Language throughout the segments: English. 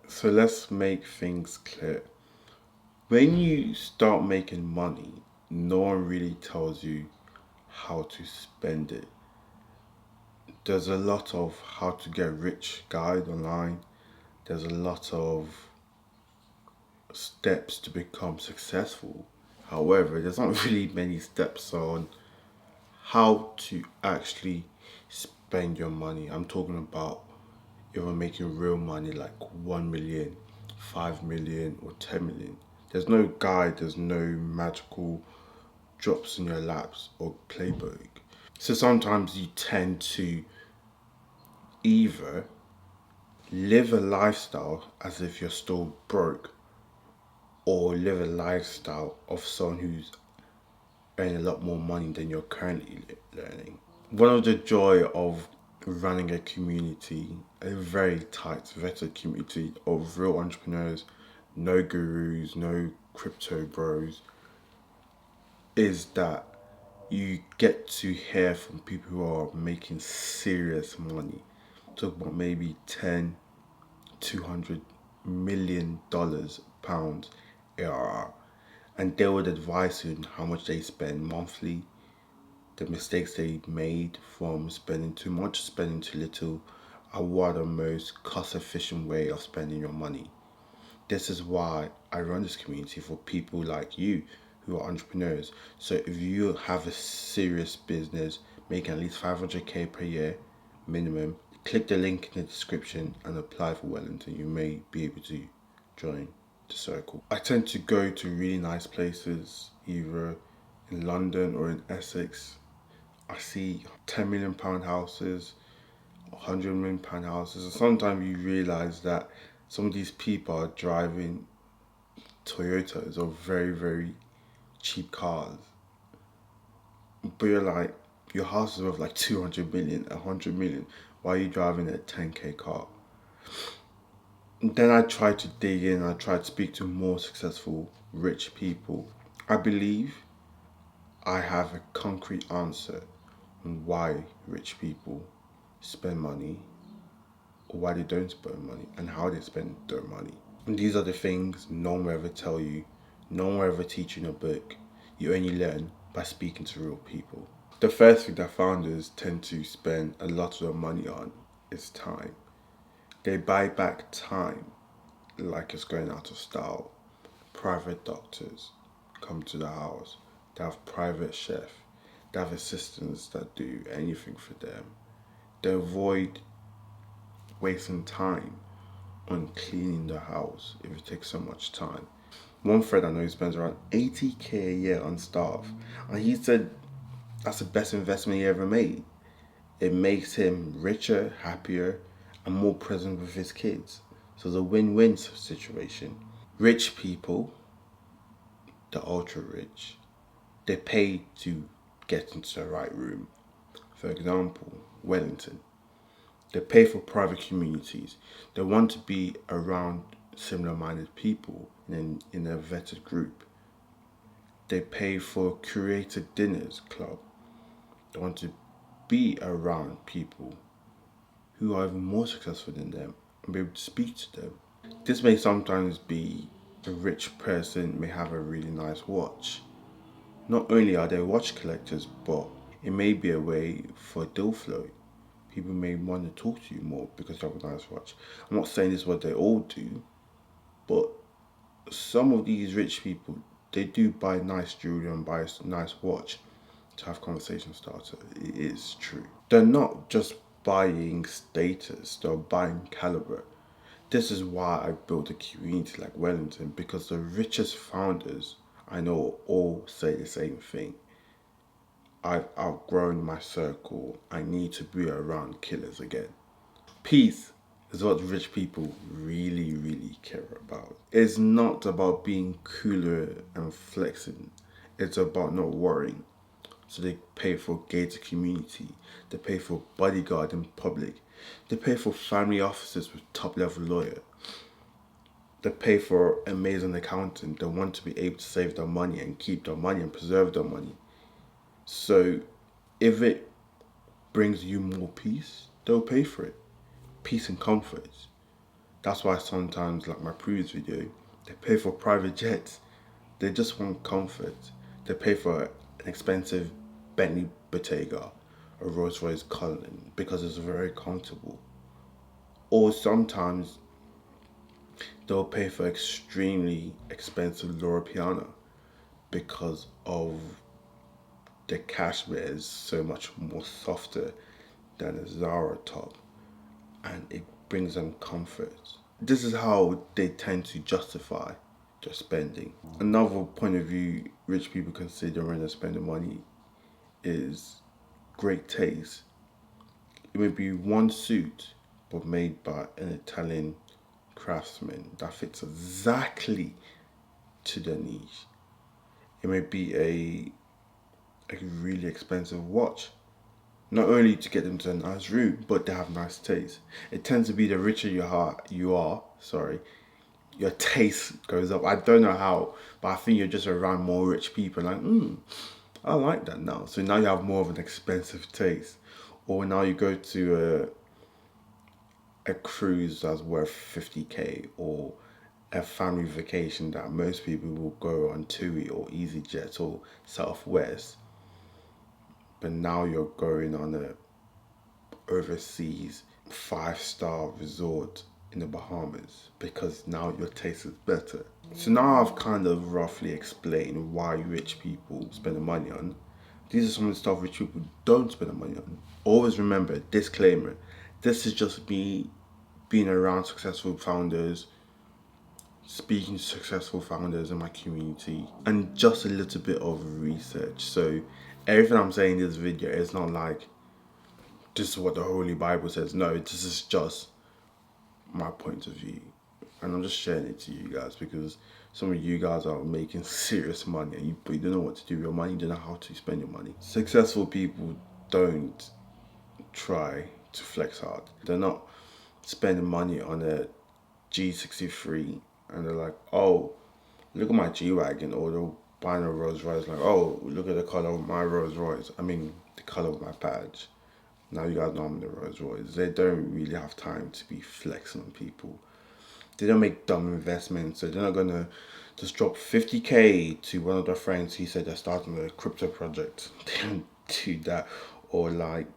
So let's make things clear. When you start making money, no one really tells you how to spend it. There's a lot of how to get rich guide online. There's a lot of steps to become successful. However, there's not really many steps on how to actually spend your money. I'm talking about if you're making real money like 1 million, 5 million, or 10 million. There's no guide, there's no magical drops in your laps or playbook. So sometimes you tend to either live a lifestyle as if you're still broke or live a lifestyle of someone who's earning a lot more money than you're currently earning. One of the joy of running a community, a very tight, vetted community of real entrepreneurs, no gurus, no crypto bros, is that you get to hear from people who are making serious money. Talk about maybe 10, 200 million dollars, pounds, ARR. And they would advise you on how much they spend monthly, the mistakes they made from spending too much, spending too little, and what the most cost efficient way of spending your money. This is why I run this community for people like you who are entrepreneurs. So if you have a serious business making at least 500k per year minimum, click the link in the description and apply for Wellington. You may be able to join the circle. I tend to go to really nice places, either in London or in Essex. I see £10 million houses, £100 million houses, and sometimes you realize that some of these people are driving Toyotas or very, very cheap cars. But you're like, your house is worth like 200 million, 100 million. Why are you driving a 10k car? And then I try to dig in, I try to speak to more successful, rich people. I believe I have a concrete answer on why rich people spend money or why they don't spend money and how they spend their money. And these are the things no one will ever tell you, no one will ever teach you in a book. You only learn by speaking to real people. The first thing that founders tend to spend a lot of their money on is time. They buy back time like it's going out of style. Private doctors come to the house. They have private chef. They have assistants that do anything for them. They avoid wasting time on cleaning the house if it takes so much time. One friend I know spends around 80k a year on staff, and he said that's the best investment he ever made. It makes him richer, happier, and more present with his kids. So it's a win-win situation. Rich people, the ultra rich, they pay to get into the right room. For example, Wellington. They pay for private communities. They want to be around similar minded people in a vetted group. They pay for curated dinners club. They want to be around people who are even more successful than them and be able to speak to them. This may sometimes be a rich person may have a really nice watch. Not only are they watch collectors, but it may be a way for deal flow. People may want to talk to you more because you have a nice watch. I'm not saying this is what they all do, but some of these rich people, they do buy nice jewelry and buy a nice watch to have conversation starter. It is true. They're not just buying status, they're buying caliber. This is why I built a community like Wellington, because the richest founders I know all say the same thing. I've outgrown my circle. I need to be around killers again. Peace is what rich people really, really care about. It's not about being cooler and flexing. It's about not worrying. So they pay for gated community. They pay for bodyguard in public. They pay for family offices with top level lawyer. They pay for amazing accountant. They want to be able to save their money and keep their money and preserve their money. So if it brings you more peace, they'll pay for it. Peace and comfort. That's why sometimes, like my previous video, they pay for private jets. They just want comfort. They pay for an expensive Bentley Bottega, a Rolls Royce Cullinan, because it's very comfortable. Or sometimes they'll pay for extremely expensive Loro Piana because of the cashmere is so much more softer than a Zara top, and it brings them comfort. This is how they tend to justify their spending. Another point of view rich people consider when they're spending money is great taste. It may be one suit, but made by an Italian craftsman that fits exactly to their niche. It may be a really expensive watch, not only to get them to a nice room, but they have nice taste. It tends to be the richer you are, your taste goes up. I don't know how, but I think you're just around more rich people. Like, I like that now. So now you have more of an expensive taste. Or now you go to a cruise that's worth 50k, or a family vacation that most people will go on TUI or EasyJet or Southwest. But now you're going on a overseas 5-star resort in the Bahamas because now your taste is better. So now I've kind of roughly explained why rich people spend the money on. These are some of the stuff rich people don't spend the money on. Always remember, disclaimer, this is just me being around successful founders, speaking to successful founders in my community, and just a little bit of research. So everything I'm saying in this video is not like this is what the Holy Bible says. No, this is just my point of view. And I'm just sharing it to you guys because some of you guys are making serious money, but you don't know what to do with your money, you don't know how to spend your money. Successful people don't try to flex hard. They're not spending money on a G63 and they're like, oh, look at my G-Wagon, or they'll buy a Rolls Royce, like, oh, look at the color of my Rolls Royce. I mean, the color of my badge. Now you guys know I'm in the Rolls Royce. They don't really have time to be flexing on people. They don't make dumb investments, so they're not gonna just drop 50k to one of their friends who said they're starting a crypto project. They don't do that. Or like,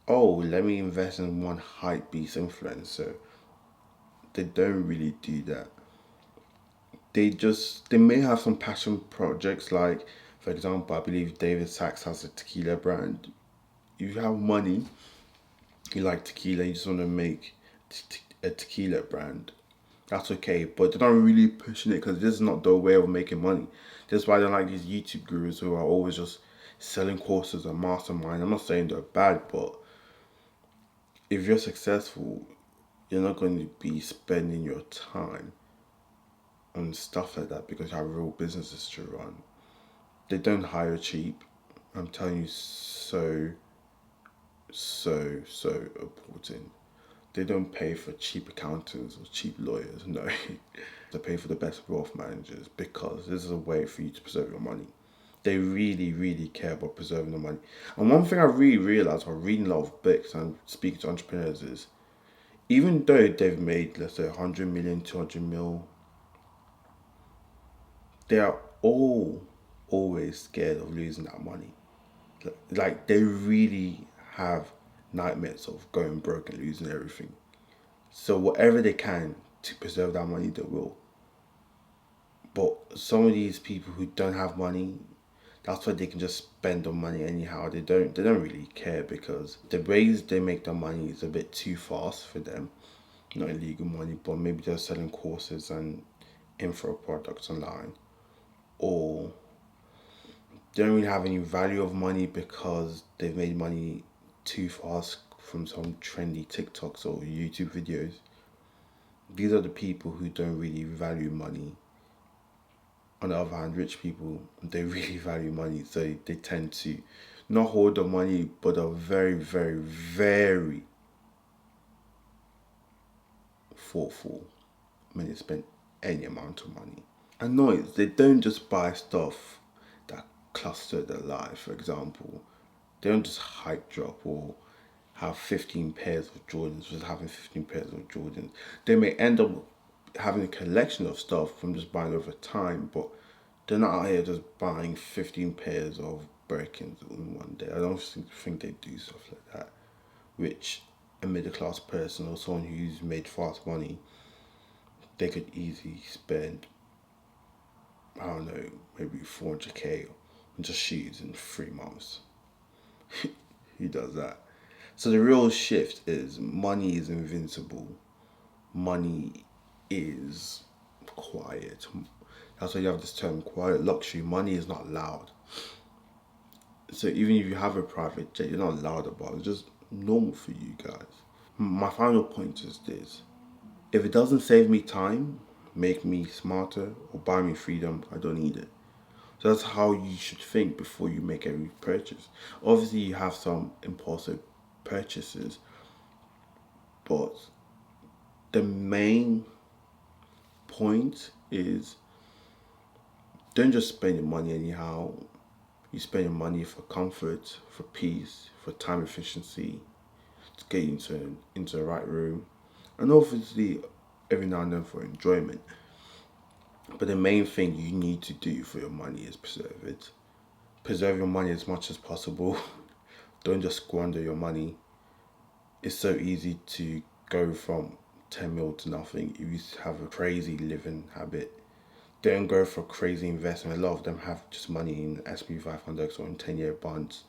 oh, let me invest in one hype beast influencer. They don't really do that. They may have some passion projects, like for example, I believe David Sachs has a tequila brand. You have money, you like tequila, you just want to make a tequila brand, that's okay, but they're not really pushing it because this is not their way of making money. That's why I don't like these YouTube gurus who are always just selling courses and mastermind. I'm not saying they're bad, but if you're successful, you're not going to be spending your time on stuff like that because you have real businesses to run. They don't hire cheap. I'm telling you, so important. They don't pay for cheap accountants or cheap lawyers, no. They pay for the best wealth managers because this is a way for you to preserve your money. They really care about preserving the money. And one thing I really realized while reading a lot of books and speaking to entrepreneurs is, even though they've made, let's say, 100 million, 200 mil, they are all always scared of losing that money. Like they really have nightmares of going broke and losing everything. So whatever they can to preserve that money, they will. But some of these people who don't have money, that's why they can just spend the money anyhow. They don't really care because the ways they make their money is a bit too fast for them. Not illegal money, but maybe they're selling courses and info products online. Or they don't really have any value of money because they've made money too fast from some trendy TikToks or YouTube videos. These are the people who don't really value money. On the other hand, rich people, they really value money, so they tend to not hoard the money, but are very thoughtful when they spend any amount of money. And noise, they don't just buy stuff that cluster their life. For example, they don't just hype drop or have 15 pairs of Jordans, just having 15 pairs of Jordans. They may end up having a collection of stuff from just buying over time, but they're not out here just buying 15 pairs of Birkins in one day. I don't think they do stuff like that, which a middle class person or someone who's made fast money, they could easily spend, I don't know, maybe 400k on just shoes in 3 months. Who does that? So the real shift is money is invincible. Money is quiet. That's why you have this term, quiet luxury. Money is not loud. So even if you have a private jet, you're not loud about it. It's just normal for you guys. My final point is this. If it doesn't save me time, make me smarter, or buy me freedom, I don't need it. So that's how you should think before you make every purchase. Obviously, you have some impulsive purchases, but the main point is don't just spend your money anyhow. You spend your money for comfort, for peace, for time efficiency, to get you into the right room, and obviously every now and then for enjoyment. But the main thing you need to do for your money is preserve it. Preserve your money as much as possible. Don't just squander your money. It's so easy to go from 10 mil to nothing if you have a crazy living habit. Don't go for crazy investment. A lot of them have just money in SP 500 or in 10-year bonds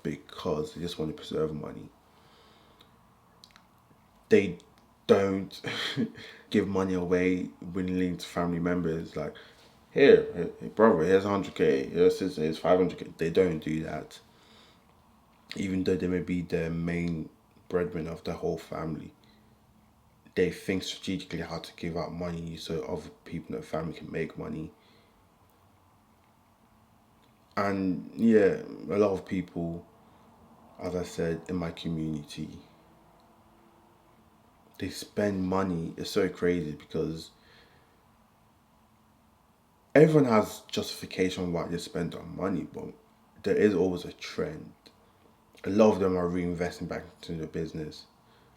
because they just want to preserve money. They don't give money away willingly to family members. Like, here, hey, brother, here's 100k, here's sister, here's 500k. They don't do that. Even though they may be the main breadwinner of the whole family, they think strategically how to give out money so other people in the family can make money. And yeah, a lot of people, as I said, in my community, they spend money. It's so crazy because everyone has justification why they spend on money, but there is always a trend. A lot of them are reinvesting back into the business.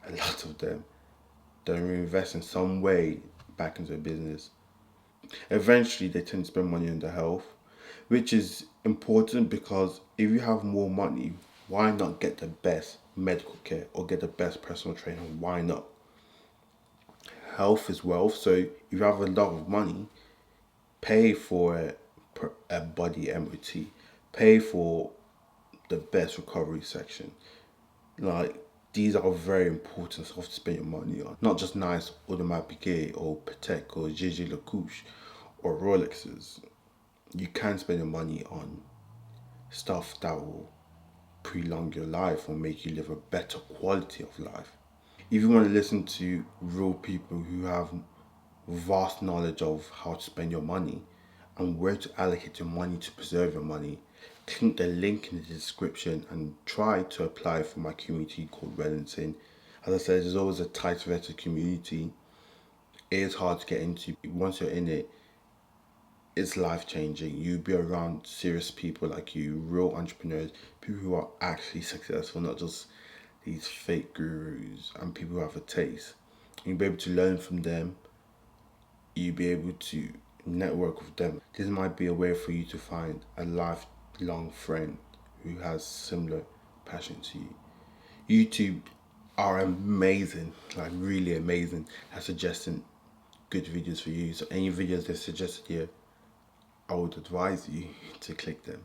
A lot of them, they reinvest in some way back into the business. Eventually, they tend to spend money on their health, which is important because if you have more money, why not get the best medical care or get the best personal trainer? Why not? Health is wealth. So if you have a lot of money, pay for a body MOT, pay for the best recovery section. Like, these are very important stuff to spend your money on. Not just nice Audemars Piguet or Patek or Gigi Lacouche or Rolexes. You can spend your money on stuff that will prolong your life or make you live a better quality of life. If you want to listen to real people who have vast knowledge of how to spend your money and where to allocate your money to preserve your money, click the link in the description and try to apply for my community called Wellington. As I said, there's always a tight vetted community. It is hard to get into. Once you're in it, it's life changing. You'll be around serious people like you, real entrepreneurs, people who are actually successful, not just these fake gurus, and people who have a taste. You'll be able to learn from them. You'll be able to network with them. This might be a way for you to find a lifelong friend who has similar passion to you. YouTube are amazing, like really amazing at suggesting good videos for you. So any videos they suggested here, I would advise you to click them.